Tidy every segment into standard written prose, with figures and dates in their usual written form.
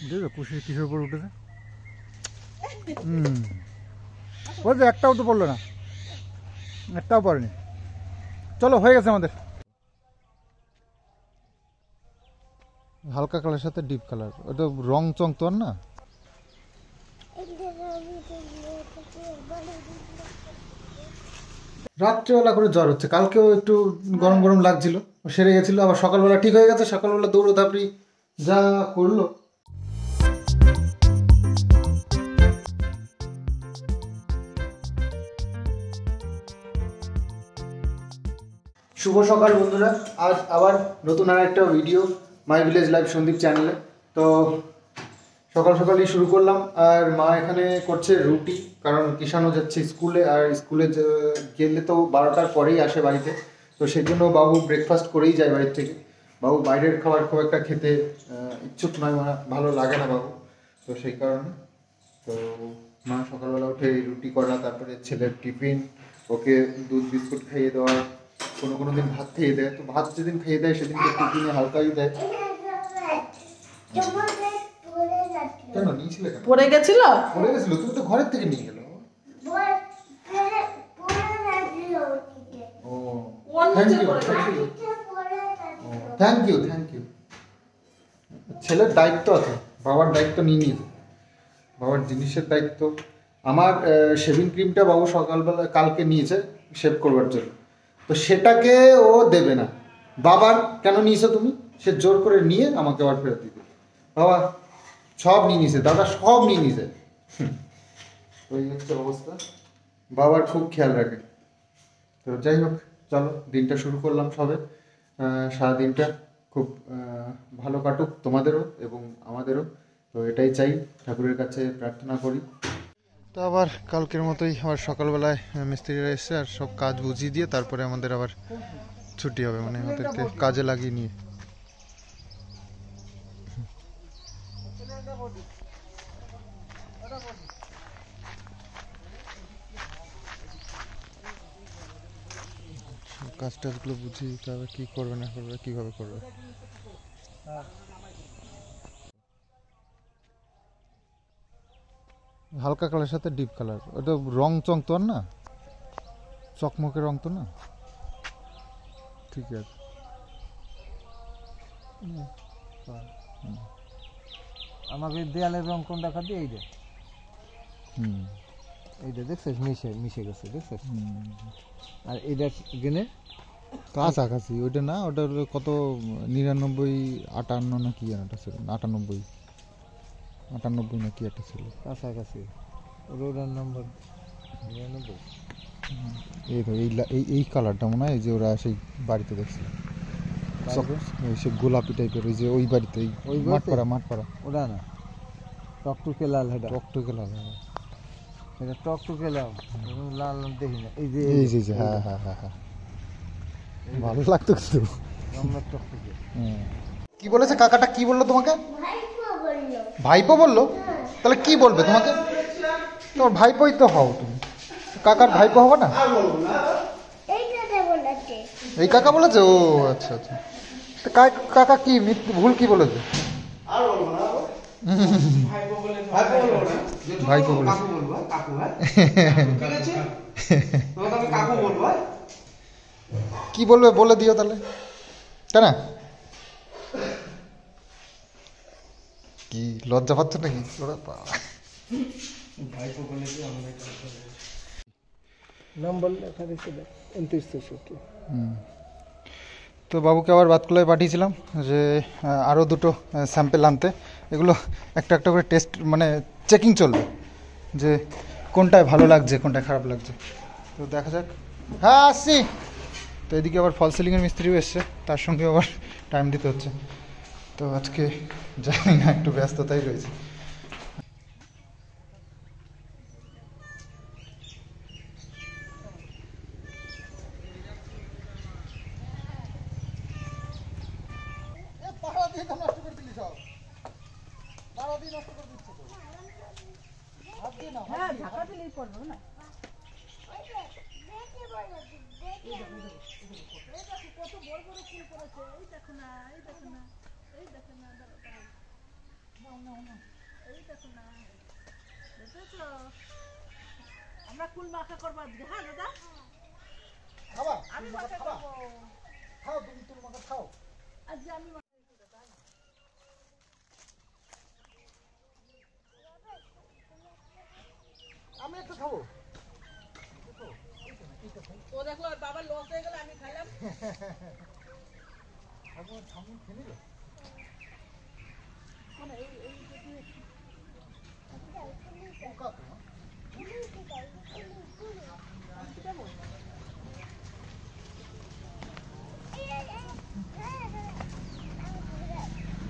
দেখো কুশি কিসের উপর উঠেছে। ওই যে একটাও তো পড়লো না, একটাও পড়েনি। চলো হয়ে গেছে আমাদের। হালকা কালারের সাথে ডিপ কালার, ওটা রং চং তো আর না। রাত্রেবেলা করে জ্বর হচ্ছে, কালকেও একটু গরম গরম লাগছিল, সেরে গেছিল, আবার সকালবেলা ঠিক হয়ে গেছে। সকালবেলা দৌড়োধাপড়ি যা করলো। শুভ সকাল বন্ধুরা, আজ আবার নতুন আর একটা video my village live Sandeep চ্যানেলে। তো সকাল সকালই শুরু করলাম, আর মা এখানে করছে রুটি, কারণ কিষানও যাচ্ছে স্কুলে, আর স্কুলে গেলে তো 12টার পরেই আসে বাড়িতে। তো সেই জন্য বাবু ব্রেকফাস্ট করেই যায় বাড়ির থেকে। বাবু বাইরের খাবার খুব একটা খেতে ইচ্ছুক নয়, মানে ভালো লাগে না বাবু, তো সেই কারণে। তো মা সকালবেলা উঠে রুটি করা, তারপরে ছেলের টিফিন, ওকে দুধ বিস্কুট খাইয়ে দেওয়া, কোনো দিন ভাত খাইয়ে দেয়। তো ভাত যেদিন খাইয়ে দেয় সেদিন তো টিফিনে হালকাই দেয়। কেন নিয়েছিলে? কেন পড়ে গেছিল? তুমি তো ঘরের থেকে নিয়ে গেলো। Thank you. ছেলের দায়িত্ব আছে, বাবার দায়িত্ব নিয়ে নিয়েছে, বাবার জিনিসের দায়িত্ব। আমার শেভিং ক্রিমটা বাবু সকালবেলা কালকে নিয়েছে শেভ করবার জন্য, তো সেটাকে ও দেবে না। বাবার কেন নিয়েছো তুমি? সে জোর করে নিয়ে আমাকে আবার ফেরত দিতে। বাবা সব নিয়ে নিয়েছে, দাদা সব নিয়ে নিয়েছে। ওই হচ্ছে অবস্থা, বাবার খুব খেয়াল রাখে। তো যাই হোক, চলো দিনটা শুরু করলাম সবে। সারাদিনটা খুব ভালো কাটুক তোমাদেরও এবং আমাদেরও, তো এটাই চাই, ঠাকুরের কাছে প্রার্থনা করি। তো আবার কালকের মতোই আবার সকালবেলায় মিস্ত্রিরা এসছে আর সব কাজ বুঝিয়ে দিয়ে তারপরে আমাদের আবার ছুটি হবে, মানে আমাদেরকে কাজে লাগিয়ে নিয়ে। কাজ টাজগুলো বুঝিয়ে দিতে হবে, কী করবে না করবে, কীভাবে করবে। হালকা কালারের সাথে ডিপ কালার, ওটা রং চং তো আর না, চকমকে রং তো না, ঠিক আছে। আমাকে দেয়ালের রং কোন দেখা দিয়ে এইটা, এইটা দেখছিস মিশে গেছে, দেখছিস? আর এইটা গেলে কাছাকাছি, ওইটা না, ওটা কত 99, 58 না কি একটা ছিল, 98 না কি একটা ছিল, কাছাকাছি। রোডের নম্বর 99। এই তো এই কালারটা মনে হয় যে ওরা সেই বাড়িতে দেখছিল, সে গোলাপি টাইপের, ওই যে ওই বাড়িতে, ওই মাঠপাড়া ওটা না, টকটুকে লাল, এটা টকটকে লাল, এটা টকটুকে লাল, লাল দেখি না। এই যে হ্যাঁ, ভালো লাগতো কিন্তু। কি বলেছে কাকাটা? কি বললো তোমাকে? ভাইপো বললো? তাহলে কি বলবে তোমাকে? তোমার ভাইপোই তো হও তুমি, কাকার ভাইপো হবে না? এই কাকা বলেছে? ও আচ্ছা। তো কাকা কি ভুল কি বলেছে? ভাইপো বলেছে। কি বলবে বলে দিও তাহলে, তাই না? কি লজ্জা পাচ্ছ নাকি? তো বাবুকে আবার বাতকুলায় পাঠিয়েছিলাম যে আরও দুটো স্যাম্পেল আনতে, এগুলো একটা করে টেস্ট, মানে চেকিং চলবে যে কোনটায় ভালো লাগছে কোনটায় খারাপ লাগছে। তো দেখা যাক। হ্যাঁ আসছি। তো এদিকে আবার ফল সিলিংয়ের মিস্ত্রিও এসছে, তার সঙ্গে আবার টাইম দিতে হচ্ছে। তো আজকে জানি না, একটু ব্যস্ততাই রয়েছে। আমরা কুল মাখা করবো আজকে, হ্যাঁ দাদা? খাবা আমি তুল মাখা মাখা খাবা? করবো খাও তুমি তুল মাখা খাও। আজকে, আমি আমি একটা খাবো। ও দেখলো ওর বাবার লস হয়ে গেল, আমি খাইলাম। এখন সামনে খেয়ে নিল। পোকা তো, হ্যাঁ?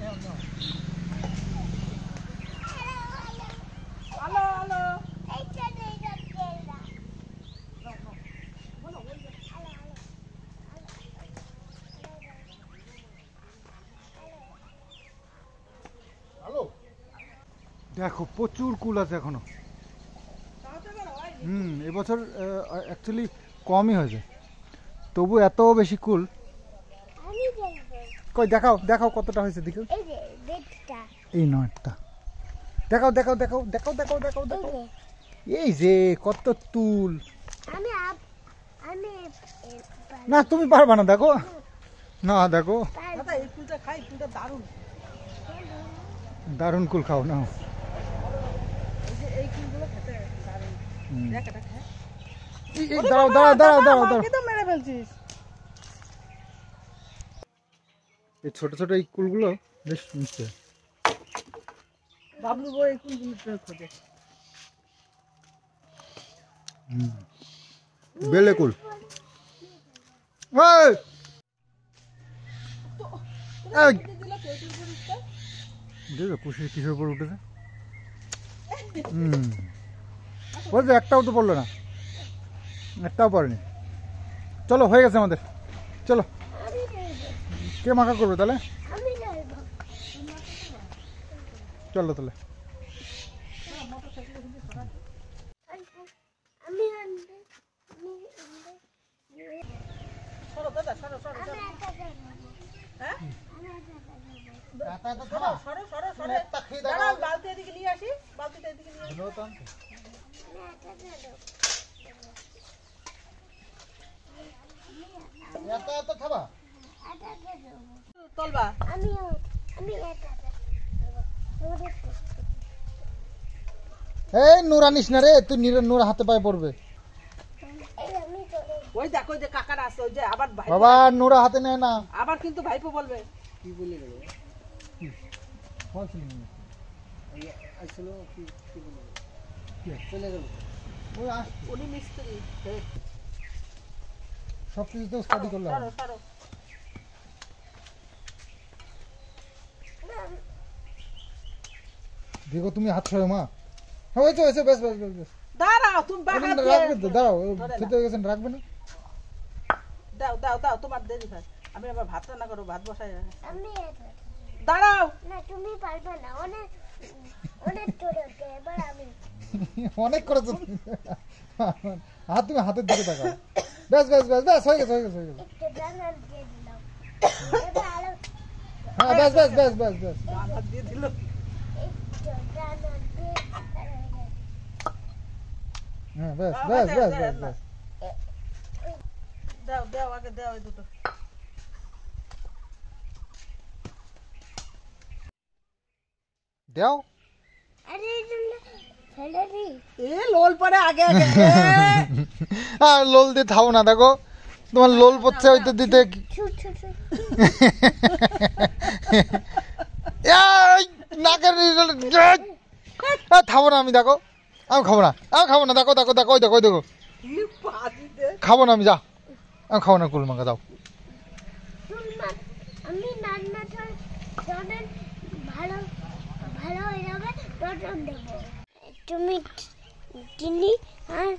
নাও, নাও। Hello hello, hello. দেখো প্রচুর কুল আছে এখনো। এবছর অ্যাকচুয়ালি কমই হয়েছে, তবু এত বেশি কুল। কই দেখাও দেখাও কতটা হয়েছে দেখো। এই নয়টা দেখাও দেখাও দেখাও দেখাও দেখাও দেখাও দেখাও। এই যে কত তুল। না তুমি পারবা না, দেখো না, দেখো দাদা এই ফুলটা খাই, ফুলটা দারুণ। দারুণ কুল খাও না। এই যে এই ফুলগুলো খেতে দারুণ। দেখ এটা খা। দাঁড়াও দাঁড়াও দাঁড়াও দাঁড়াও দাঁড়াও। আমাকে তো মেরে ফেলছিস। এই ছোট ছোট এই কুলগুলো বেশ মিষ্টি। বাবলু বই এই ফুলগুলো খোঁজে। বেলে কুল। কিসের উপর উঠেছে? বলছে একটাও তো পড়লো না, একটাও পড়েনি। চলো হয়ে গেছে আমাদের, চলো। কে মাখা করবে তাহলে? চলো তাহলে। সরো দাদা, সরো সরো সরো। হ্যাঁ সরো সরো সরো। দাঁড়াও, বালতি এদিকে নিয়ে আসি, বালতিটা এদিকে নিয়ে আসি। তলবা এই নূর আনিস না রে, তুই নূর হাতে পায়ে পড়বে। ওই দেখো, ওই যে কাকারা আছে, ওই যে আবার ভাই, বাবা নূরা হাতে নেয় না। আবার কিন্তু ভাইপো বলবে। কি বলে গেল? উনি মিস্ত্রি। সব কিছু তো স্টাডি করলাম। সরো সরো। দেখো তুমি হাত সরো মা। হ্যাঁ হয়েছে হয়েছে, বেশ বেশ বেশ বেশ। দাঁড়াও, তুমি বাঁকা রাখবে তো, দাঁড়াও ধরে খেতে হয়ে গেছেন, রাখবে না? দাও দাও দাও, তোমার দেরি হয়। আমি আবার ভাত রান্না করবো, ভাত বসাই। দাঁড়াও। না তুমি পারবে না, অনেক অনেক করেছে, এবার আমি অনেক করেছো তুমি। হাত তুমি হাতের দিকে তাকাও। বেশ বেশ বেশ বেশ, হয়ে গেছে হয়ে গেছে হয়ে গেছে। একটু ডানার দিয়ে দিলাম, এবার আরো হ্যাঁ বেশ বেশ বেশ বেশ বেশ। ভাত দিয়ে দিল। একটু ডানার দিয়ে হ্যাঁ বেশ বেশ বেশ বেশ বেশ। দাও দাও, আগে দাও এই দুটো। দাও। আরে তুমি ফেলে দি। এ লোল পরে আগে আগে। আর লোল দিয়ে থাও না, দেখো তোমার লোল পড়ছে হয়তো দিতে। ছুট ছুট ছুট। এই, নাকের খাবো না আমি, দেখো আমি খাবো না, আমি খাবো না, দেখো দেখো দেখো ওই দেখো ওই দেখো, কি পাজিতে। খাবো না আমি, যা আমি খাবো না কুল মাখা, দাও। আমি রান্নাটা যখন ভালো ভালো হয়ে যাবে তখন দেবো। তুমি চিনি আর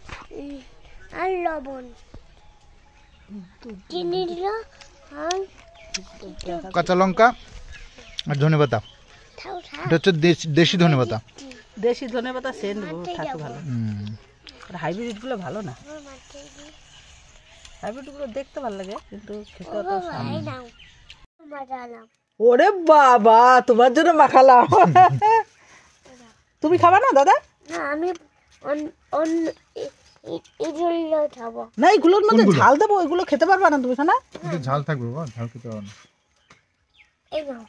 আর লবণ, চিনি দিল আর কাঁচা লঙ্কা আর ধনেপাতা, থাও থাও। এটা হচ্ছে দেশি ধনেপাতা। দেশি ধনেপাতা সেন্ট থাকে ভালো। হাইব্রিড গুলো ভালো না, হাইব্রিড গুলো দেখতে ভালো লাগে কিন্তু খেতে অত ভাই নাও মজা নাও। ওরে বাবা, তোমার জন্য মাখালাম। তুমি খাবা না দাদা? না আমি অন্য এগুলো খাবো। না, এগুলোর মধ্যে ঝাল দেবো, এগুলো খেতে পারবা না তুমি, না? একটু ঝাল থাকবে বাবা, ঝাল খেতে হবে না। এই নাও,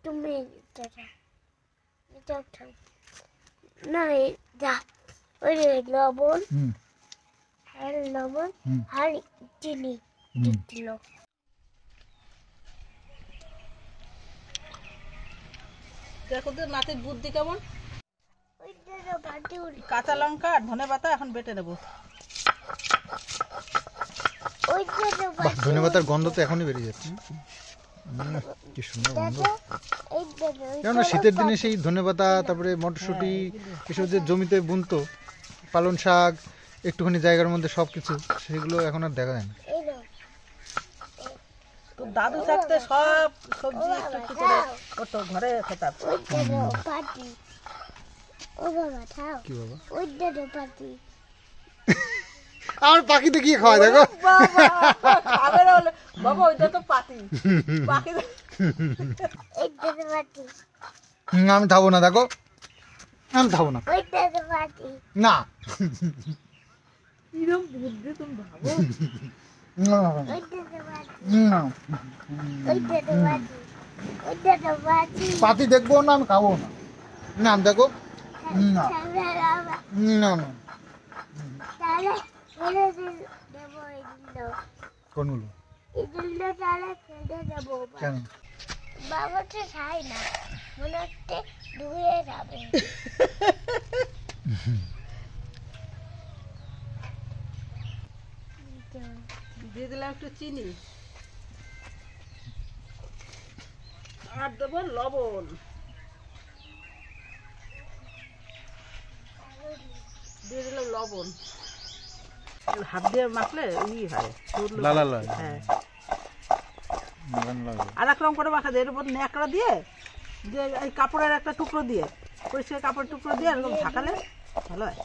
তুমি এটা খাও। এটা খাও। না এটা ওই লবণ আর লবণ আর চিনি দিল। দেখো তো নাতির বুদ্ধি কেমন। ওইটা বাটি কাঁচা লঙ্কা আর ধনে পাতা এখন বেটে নেবো। ওইটা ধনেপাতার গন্ধ তো এখনই বেরিয়ে যাচ্ছে। কি সুন্দর গন্ধ। কেননা শীতের দিনে সেই ধনেপাতা, তারপরে মটরশুঁটি, এসব যে জমিতে বুনতো, পালন শাক, একটুখানি জায়গার মধ্যে সবকিছু, সেগুলো এখন আর দেখা যায় না। তো দাদু থাকতে সব সবজি একটু একটু করে করতো, ঘরে খেতাম। পাটি ও বাবা খাও। কি বাবা? ওইটা পাটি আর পাখিতে কি খাওয়া দেখো। বাবা খাবে না বলে, বাবা ওইটা তো পাতি পাখি। ওইটা পাটি আমি খাবো না, দেখো আমি খাবো না। ওইটা পাটি না কিরম বুদ্ধি তুমি ভাবো। না, ওইটা পাটি না। ওইটা পাটি ওইটা পাটি পাতি দেখবো না, আমি খাবো না। না দেখো, না না না। তাহলে ফেলে দেবো এগুলো। কোনগুলো? এগুলো তাহলে ফেলে দেবো। কেন? বাবা তো খায় না, মনে হচ্ছে ধুয়ে যাবে। দিয়ে দিলাম একটু চিনি আর দেবো লবণ। দিয়ে দিলাম লবণ। হাত দিয়ে মাখলে ই হয়, লালা লয়। হ্যাঁ। আর এক রকম করে মাখা যায়, এর উপর ন্যাকড়া দিয়ে, যে এই কাপড়ের একটা টুকরো দিয়ে, পরিষ্কার কাপড়ের টুকরো দিয়ে এরকম ঢাকালে ভালো হয়।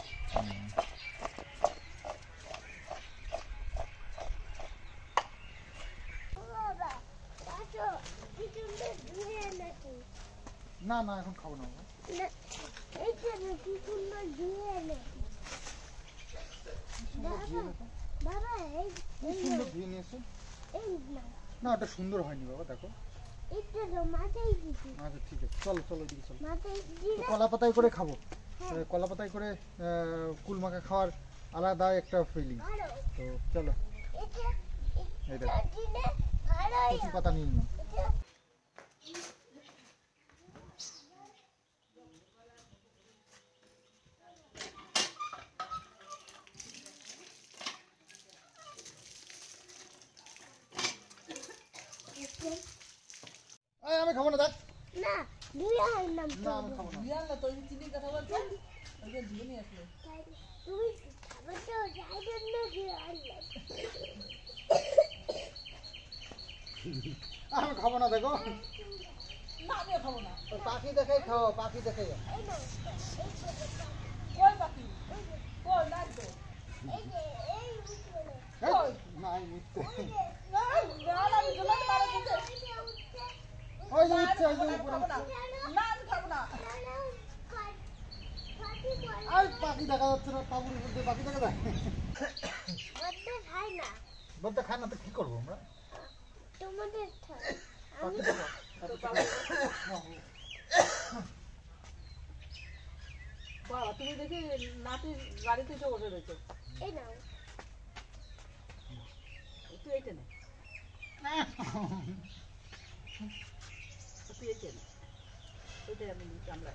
বাবা দেখো কি সুন্দর ধুয়ে এনেছি। না না, এখন খাবো না। না, এইটা না কি সুন্দর ধুয়ে এনেছি। বাবা এই সুন্দর ধুয়ে নিয়েছো। এই না, না, ওটা সুন্দর হয়নি বাবা, দেখো। এইটা তো মাথায় দিছি। আচ্ছা ঠিক আছে, চলো চলো এদিকে চলো। মাথায় তো দিলে কলা পাতায় করে খাবো। কলা পাতায় করে কুল মাখা খাওয়ার আলাদা একটা ফিলিং। ভালো। তো চলো, এটা এই দেখো দিলে ভালো কচি পাতা নিয়ে নাও। এটা আমি খাবো না, দেখ। না ধুয়ে আনলাম তো। না আমি খাবো না। চিনির কথা বলছেন, ধুয়ে নিয়ে আসলে। তুমি খাবার তো যাই জন্য ধুয়ে আনলাম। আমি খাবো না, দেখো। না, আমিও খাবো না। পাখি দেখাই খাও, পাখি দেখাই। এই নাও, কই পাখি? কই লাগবে? এই যে এই উপরে। নাই মিথ্যে। না, না, আমি জোনাকি মারা দিতে। ওই যে উঠছে, ওই যে উপরে উঠছে। না, আমি খাবো না। আর পাখি দেখা যাচ্ছে না, তাবুর মধ্যে পাখি দেখা যায়। বড্ড খাই না, বলতে খায় না তো কি করবো আমরা? তোমাদের খাই। পাখি দেখো। বাবা, তুমি দেখি নাতির গাড়িতে এসে বসে রয়েছো। এই নাও, তুই এইটা নে, তুই এইটা নে, ওইটাই আমি নিই আমরা।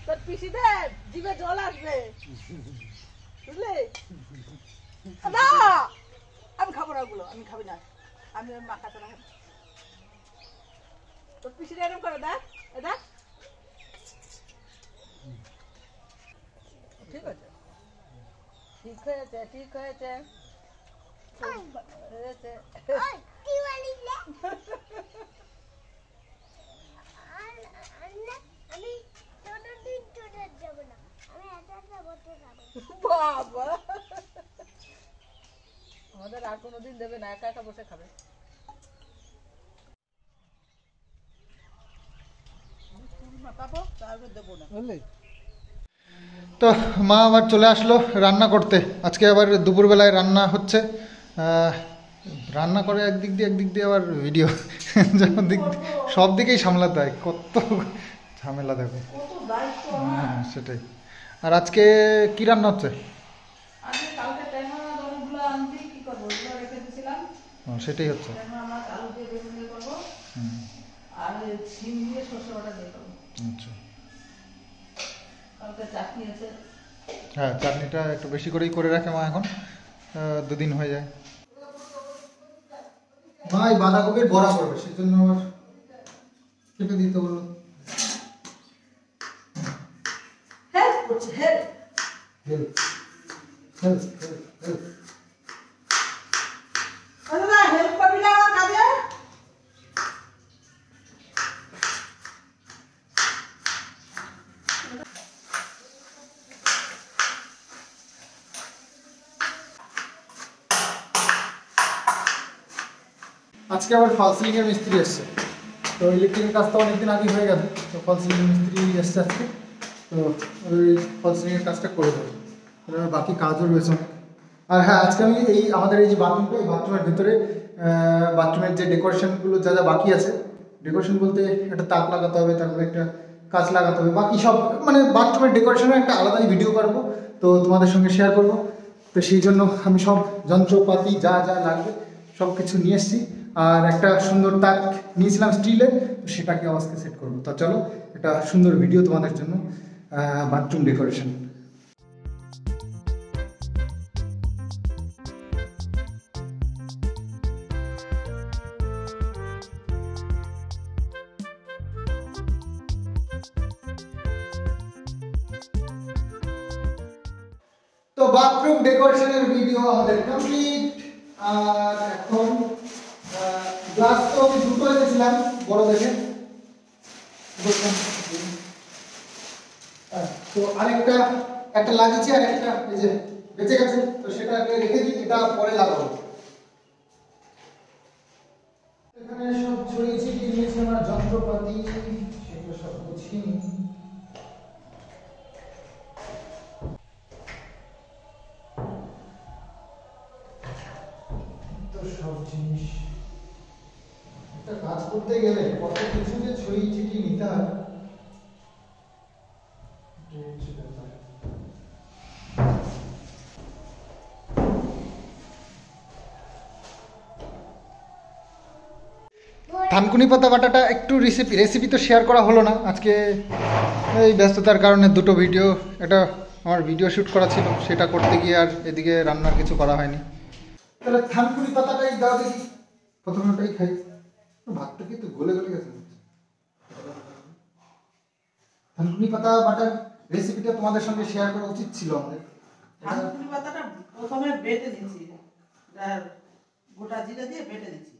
তোর পিসিদের জিভে জল আসবে, বুঝলি? না, আমি খাবো না ওগুলো, আমি খাবি না, আমি ওই মাখা ছাড়া খাবো। তোর পিসিটা এরকম করে দেখ, এ দেখ। ঠিক আছে, ঠিক হয়েছে, ঠিক হয়েছে, হয়েছে। ওই দিওয়ালিতে আমি কোনোদিন চলে যাব না, আমি একা একা বসে খাবো। বাবা, আমাদের আর কোনোদিন দেবে না, একা একা বসে খাবে। মাতাবো তারপর দেবো না। বুঝলি? তো মা আবার চলে আসলো রান্না করতে। আজকে আবার দুপুরবেলায় রান্না হচ্ছে। রান্না করে একদিক দিয়ে আবার ভিডিও সব দিকেই সামলাতে হয়, কত ঝামেলা দেখো। কত দায়িত্ব। হ্যাঁ সেটাই। আর আজকে কি রান্না হচ্ছে? আজকে কালকে ট্যাংরা অনেকগুলো আনছি, কি করবো, ওগুলো রেখে দিয়েছিলাম। সেটাই হচ্ছে। ট্যাংরা মাছ আলু দিয়ে বেগুন দিয়ে করবো, হুম, আর শিম দিয়ে সর্ষে বাটা দিয়ে করবো। আচ্ছা। কালকে চাটনি আছে। হ্যাঁ চাটনিটা একটু বেশি করেই করে রাখে মা এখন, 2 দিন হয়ে যায়। মা এই বাঁধাকপির বড়া করবে, সেই জন্য আবার কেটে দিতে বললো। হেল্প করছে, হেল্প। Help help help. না হেল্প করবি না আমার কাজে? আজকে আবার ফল সিলিং এর মিস্ত্রি এসছে। তো ইলেকট্রিকের কাজ তো অনেকদিন আগে হয়ে গেছে, তো ফল সিলিং এর মিস্ত্রি এসছে আজকে। তো ওই ফল সিলিং এর কাজটা করে দেবো, বাকি কাজও রয়েছে অনেক। আর হ্যাঁ আজকে আমি আমাদের এই যে বাথরুমটা, এই বাথরুমের ভিতরে বাথরুমের যে ডেকোরেশনগুলো যা বাকি আছে, ডেকোরেশন বলতে একটা তাক লাগাতে হবে, তারপরে একটা কাঁচ লাগাতে হবে, বাকি সব মানে বাথরুমের ডেকোরেশনের একটা আলাদাই ভিডিও করবো, তো তোমাদের সঙ্গে শেয়ার করবো। তো সেই জন্য আমি সব যন্ত্রপাতি যা যা লাগবে সব কিছু নিয়ে এসেছি। আর একটা সুন্দর তাক নিয়েছিলাম স্টিলের, তো সেটাকে আজকে সেট করবো। তো চলো একটা সুন্দর ভিডিও তোমাদের জন্য, বাথরুম ডেকোরেশন। তো বাথরুম ডেকোরেশনের ভিডিও আমাদের কমপ্লিট। আর এখন গ্লাস তো আমি দুটো এনেছিলাম বড় দেখে, তো আরেকটা একটা লাগিয়েছি, আর একটা এই যে বেঁচে গেছে, তো সেটাকে রেখে দিই, এটা পরে লাগাবো। এখানে সব ছড়িয়ে ছিটিয়ে নিয়েছি আমার যন্ত্রপাতি, সেগুলো সব গুছিয়ে নিই। সব জিনিস একটা কাজ করতে গেলে কত কিছু যে ছড়িয়ে ছিটিয়ে নিতে হয়। থানকুনি পাতা বাটাটা একটু রেসিপি তো শেয়ার করা হলো না আজকে, এই ব্যস্ততার কারণে দুটো ভিডিও, এটা আমার ভিডিও শ্যুট করা ছিল, সেটা করতে গিয়ে আর এদিকে রান্নার কিছু করা হয়নি। তাহলে থানকুনি পাতাটাই দাও দেখি, প্রথমে ওটাই খাই। ভাতটা কিন্তু গলে গলে গেছে। থানকুনি পাতা বাটার রেসিপিটা তোমাদের সঙ্গে শেয়ার করা উচিত ছিল আমাদের। থানকুনি পাতাটা প্রথমে বেটে দিয়েছি, আর গোটা জিরা দিয়ে বেটে দিয়েছি।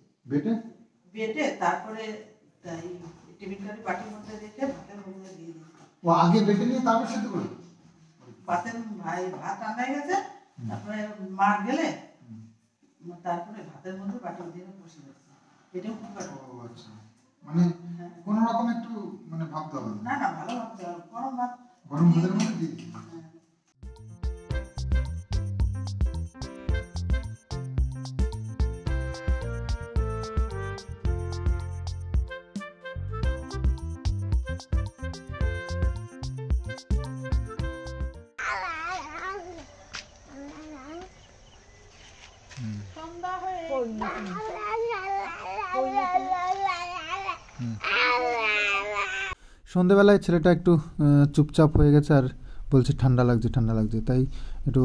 বেটে তারপরে এই টিফিন কারি বাটির মধ্যে রেখে ভাতের মধ্যে দিয়ে দিয়েছি। ও আগে বেটে নিয়ে তারপর সেদ্ধ করে ভাত রান্না হয়ে গেছে, তারপরে মার গেলে তারপরে ভাতের মধ্যে বাটি দিয়ে বসে যাচ্ছে। এটাও খুব ভালো। আচ্ছা, মানে কোন রকম একটু মানে ভাবতে হবে না না, ভালো ভাবতে হবে। গরম ভাত, গরম ভাতের মধ্যে দিয়ে দিই। সন্ধ্যা হয়ে সন্ধেবেলায় ছেলেটা একটু চুপচাপ হয়ে গেছে, আর বলছে ঠান্ডা লাগছে, তাই একটু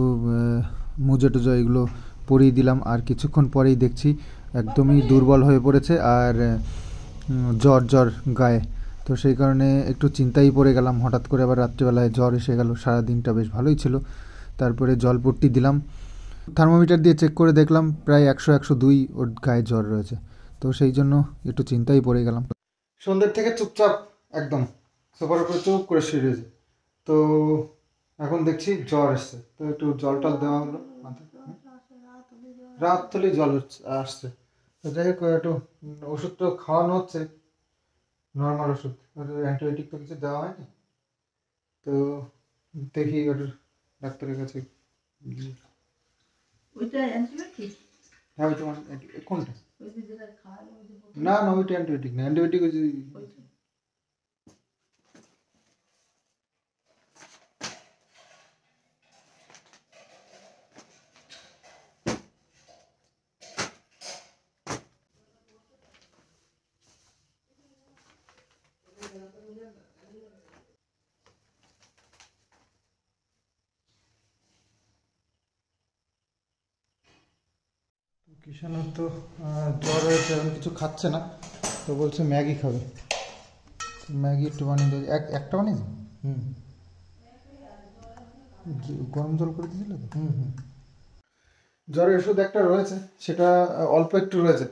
মোজা টোজা এগুলো পরিয়ে দিলাম। আর কিছুক্ষণ পরেই দেখছি একদমই দুর্বল হয়ে পড়েছে, আর জ্বর গায়ে। তো সেই কারণে একটু চিন্তায় পড়ে গেলাম, হঠাৎ করে আবার রাত্রিবেলায় জ্বর এসে গেল। সারাদিনটা বেশ ভালোই ছিল, তারপরে জলপট্টি দিলাম, থার্মোমিটার দিয়ে চেক করে দেখলাম প্রায় 100-102 ওর গায়ে জ্বর রয়েছে। তো সেই জন্য একটু চিন্তায় পড়ে গেলাম। সন্ধ্যের থেকে চুপচাপ একদম সোফার উপরে চুপ করে শুয়ে রয়েছে। তো এখন দেখছি জ্বর এসছে, তো একটু জল টল দেওয়া হলো মাথায়। রাত হলেই জল আসছে। তো যাই হোক একটু ওষুধ তো খাওয়ানো হচ্ছে, নর্মাল ওষুধ, অ্যান্টিবায়োটিক তো কিছু দেওয়া হয়নি। তো দেখি ওটা ডাক্তারের কাছে। ওইটা অ্যান্টিবায়োটিক? হ্যাঁ ওইটা কোনটা? ওই যে যেটা খাওয়ানো, ওই যে বোতল? না না ওইটা অ্যান্টিবায়োটিক না, অ্যান্টিবায়োটিক ওই যে ওইটা। কিষাণের তো জ্বর হয়েছে, এখন কিছু খাচ্ছে না, তো বলছে ম্যাগি খাবে। ম্যাগি একটু বানিয়ে দেবে, একটা বানিয়েছি। গরম জল করে দিয়েছিল তো। জ্বরের ওষুধ একটা রয়েছে, সেটা অল্প একটু রয়েছে,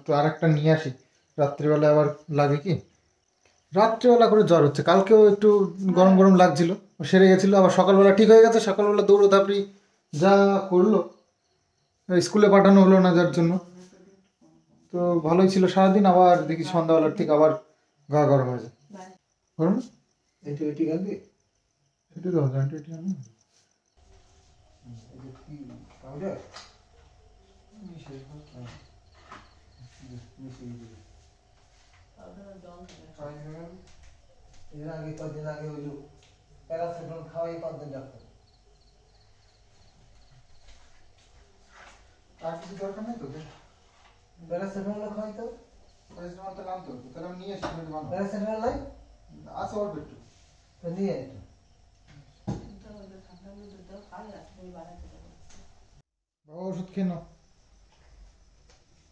তো আর একটা নিয়ে আসি। রাত্রিবেলা আবার লাগে কি, রাত্রিবেলা করে জ্বর হচ্ছে, কালকেও একটু গরম গরম লাগছিল, সেরে গেছিলো, আবার সকালবেলা ঠিক হয়ে গেছে। সকালবেলা দৌড়োধাপড়ি যা করলো, স্কুলে পাঠানো হলো না যার জন্য, তো ভালোই ছিল সারাদিন। আবার দেখি সন্ধ্যাবেলার ঠিক আবার গা গরম হয়ে যায়। গরম অ্যান্টিবায়োটিক আনবি? সেটাই তো অ্যান্টিবায়োটিক আনি। পাউডার এর আগে কদিন আগে ওই প্যারাসিটামল খাওয়াই কদিন ডাক্তার। আর কিছু দরকার নেই তো? প্যারাসিটামল খাওয়াই তো, প্যারাসিটামল তো আনতে হবে, তাহলে আমি নিয়ে এসে প্যারাসিটামল লাই আছে অল্প একটু। তো নিয়ে আয়। ঠান্ডা মধ্যে তো খাই, আর তুমি বানাতে পারো। বাবা ওষুধ খেয়ে নাও।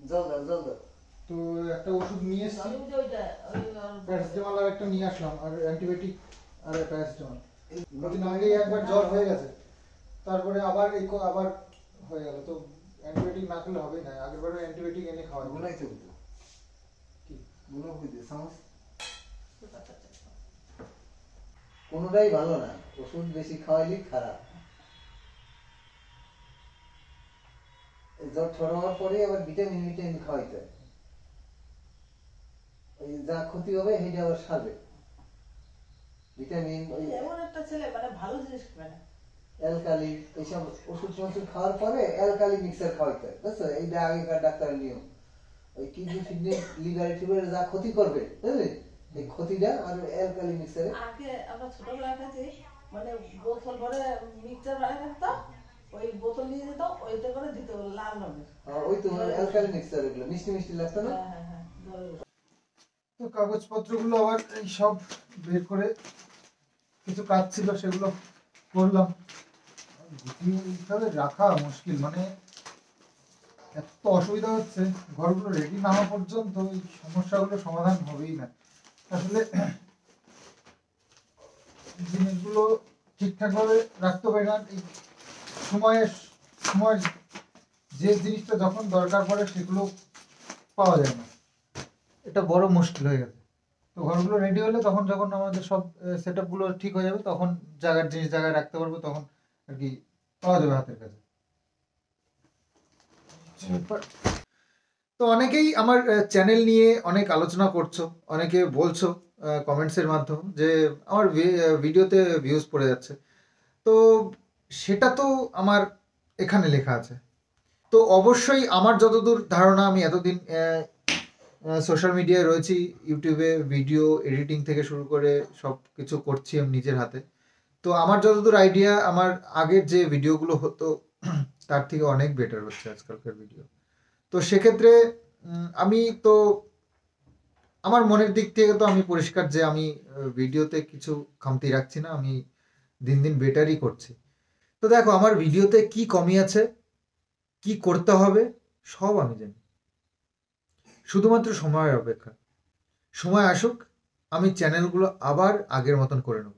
জল দাও জল দাও। তো একটা ওষুধ নিয়ে এসেছি, ওই যে ওইটা, প্যারাসিটামল আর একটা নিয়ে আসলাম, আর অ্যান্টিবায়োটিক আর প্যারাসিটামল। কদিন আগেই একবার জ্বর হয়ে গেছে, তারপরে আবার আবার হয়ে গেল। তো অ্যান্টিবায়োটিক না খেলে হবেই না, আগেরবারে অ্যান্টিবায়োটিক এনে খাওয়াই। গুনাই তো কি গুনা বুঝে সামস কোনোটাই ভালো না, ওষুধ বেশি খাওয়াইলে খারাপ। জ্বর ঠর হওয়ার পরে আবার ভিটামিন খাওয়াইতে হয়, ওই যা ক্ষতি হবে সেটা আবার সারবে। ভিটামিন ওই এমন একটা ছেলে মানে ভালো জিনিস খাবে না। অ্যালকালি এইসব ওষুধ খাওয়ার পরে অ্যালকালি মিক্সার খাওয়াইতে হয়, বুঝছো? এইটা আগেকার ডাক্তারের নিয়ম। ওই কিডনি ফিডনি লিভার টিভার যা ক্ষতি করবে, বুঝলি, এই ক্ষতিটা আর অ্যালকালি মিক্সারে। আগে আমরা ছোটবেলায় কাছে মানে বোতল ভরে মিক্সচার বানিয়ে রাখতাম, ওই বোতল নিয়ে যেত, ওইটা করে দিত লাল রঙের। ওই তো অ্যালকালি মিক্সার, এগুলো মিষ্টি মিষ্টি লাগতো না? হ্যাঁ হ্যাঁ হ্যাঁ। তো কাগজপত্রগুলো আবার এই সব বের করে কিছু কাজ ছিল সেগুলো করলাম। এইভাবে রাখা মুশকিল, মানে এত অসুবিধা হচ্ছে, ঘরগুলো রেডি না হওয়া পর্যন্ত এই সমস্যাগুলো সমাধান হবেই না। আসলে জিনিসগুলো ঠিকঠাকভাবে রাখতে পারি না, এই সময় যে জিনিসটা যখন দরকার পড়ে সেগুলো পাওয়া যায় না, এটা বড় মুশকিল হয়ে গেছে। তো ঘরগুলো রেডি হলে তখন যখন আমাদের সব সেট আপগুলো ঠিক হয়ে যাবে, তখন জায়গার জিনিস জায়গায় রাখতে পারবো, তখন আর কি পাওয়া যাবে হাতের কাছে। তো অনেকেই আমার চ্যানেল নিয়ে অনেক আলোচনা করছো, অনেকে বলছো কমেন্টসের মাধ্যমে যে আমার ভিডিওতে ভিউজ পড়ে যাচ্ছে। তো সেটা তো আমার এখানে লেখা আছে, তো অবশ্যই আমার যতদূর ধারণা, আমি এতদিন সোশ্যাল মিডিয়ায় রয়েছি, ইউটিউবে ভিডিও এডিটিং থেকে শুরু করে সব কিছু করছি আমি নিজের হাতে। তো আমার যতদূর আইডিয়া, আমার আগের যে ভিডিওগুলো হতো তার থেকে অনেক বেটার হচ্ছে আজকালকার ভিডিও। তো সেক্ষেত্রে আমি তো আমার মনের দিক থেকে তো আমি পরিষ্কার যে আমি ভিডিওতে কিছু খামতি রাখছি না, আমি দিন দিন বেটারই করছি। তো দেখো আমার ভিডিওতে কি কমি আছে, কি করতে হবে সব আমি জানি, শুধুমাত্র সময়ের অপেক্ষা। সময় আসুক, আমি চ্যানেলগুলো আবার আগের মতন করে নেব,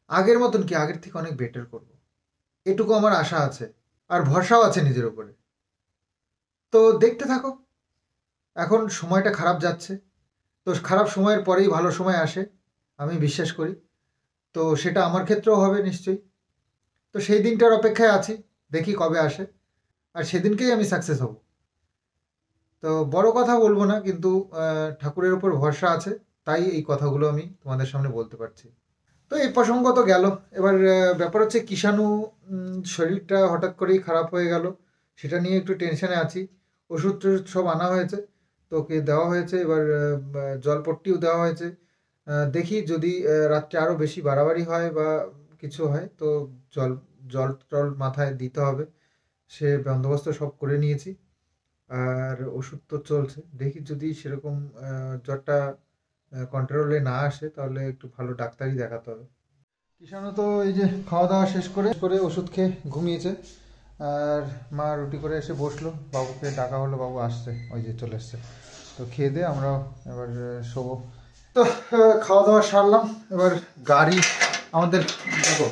আগের মতন কি আগের থেকে অনেক বেটার করব, এটুকু আমার আশা আছে, আর ভরসাও আছে নিজের উপরে। তো দেখতে থাকো, এখন সময়টা খারাপ যাচ্ছে, তো খারাপ সময়ের পরেই ভালো সময় আসে আমি বিশ্বাস করি। তো সেটা আমার ক্ষেত্রেও হবে নিশ্চয়ই। তো সেই দিনটার অপেক্ষায় আছি, দেখি কবে আসে। আর সেদিনকেই আমি সাকসেস হব। তো বড় কথা বলবো না, কিন্তু ঠাকুরের উপর ভরসা আছে, তাই এই কথাগুলো আমি তোমাদের সামনে বলতে পারছি। তো এই প্রসঙ্গ তো গেল। এবার ব্যাপার হচ্ছে কিষাণু শরীরটা হঠাৎ করেই খারাপ হয়ে গেল, সেটা নিয়ে একটু টেনশনে আছি। ওষুধ টষুধ সব আনা হয়েছে, তো ওকে দেওয়া হয়েছে, এবার জলপট্টিও দেওয়া হয়েছে। দেখি যদি রাত্রে আরও বেশি বাড়াবাড়ি হয় বা কিছু হয় তো জল জল টল মাথায় দিতে হবে, সে বন্দোবস্ত সব করে নিয়েছি। আর ওষুধ তো চলছে, দেখি যদি সেরকম জ্বরটা কন্ট্রোলে না আসে তাহলে একটু ভালো ডাক্তারই দেখাতে হবে। কিষাণু তো এই যে খাওয়া দাওয়া শেষ করে ওষুধ খেয়ে ঘুমিয়েছে, আর মা রুটি করে এসে বসলো, বাবুকে ডাকা হলো, বাবু আসছে, ওই যে চলে এসছে। তো খেয়ে দিয়ে আমরাও এবার শোবো। তো খাওয়া দাওয়া সারলাম। এবার গাড়ি আমাদের দেখো,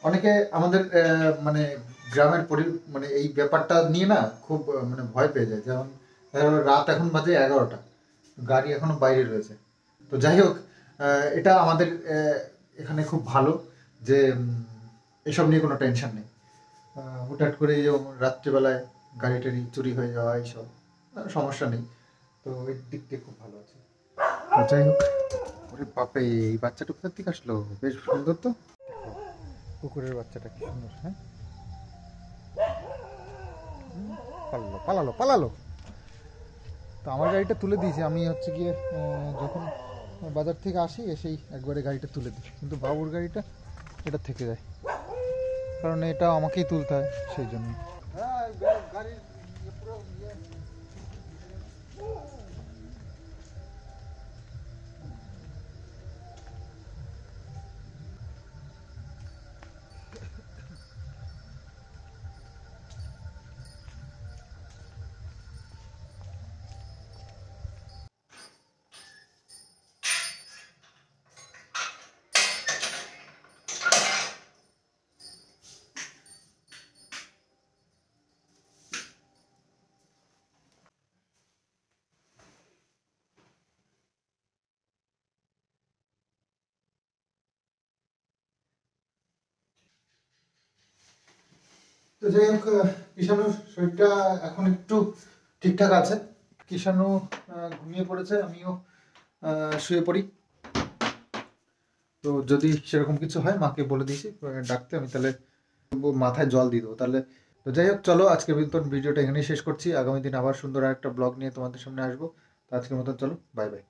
অনেকে আমাদের মানে গ্রামের মানে এই ব্যাপারটা নিয়ে না খুব মানে ভয় পেয়ে যায়। যেমন রাত এখন বাজে 11টা, গাড়ি এখনো বাইরে রয়েছে। তো যাই হোক, এটা আমাদের এখানে খুব ভালো যে এসব নিয়ে কোনো টেনশন নেই। হুটহাট করে যেমন রাত্রিবেলায় গাড়ি টাড়ি চুরি হয়ে যাওয়া এইসব সমস্যা নেই। তো এই দিক দিয়ে খুব ভালো আছে। তো যাই হোক, ওরে বাপরে, এই বাচ্চাটা কোথার থেকে আসলো, বেশ সুন্দর তো। কুকুরের বাচ্চাটা কি সুন্দর, হ্যাঁ, পালালো পালালো পালালো। তো আমার গাড়িটা তুলে দিয়েছি আমি, হচ্ছে গিয়ে যখন বাজার থেকে আসি এসেই একবারে গাড়িটা তুলে দিই, কিন্তু বাবুর গাড়িটা এটা থেকে যায়, কারণ এটা আমাকেই তুলতে হয় সেই জন্য। তো যাই হোক, কিষাণুর শরীরটা এখন একটু ঠিকঠাক আছে। কিষাণু ঘুমিয়ে পড়েছে, আমিও শুয়ে পড়ি। তো যদি সেরকম কিছু হয় মাকে বলে দিয়েছি ডাকতে, আমি তাহলে মাথায় জল দিয়ে দেবো তাহলে। তো যাই হোক, চলো আজকের মতন ভিডিওটা এখানেই শেষ করছি। আগামী দিন আবার সুন্দর একটা ব্লগ নিয়ে তোমাদের সামনে আসবো। তো আজকের মতন চলো, বাই বাই।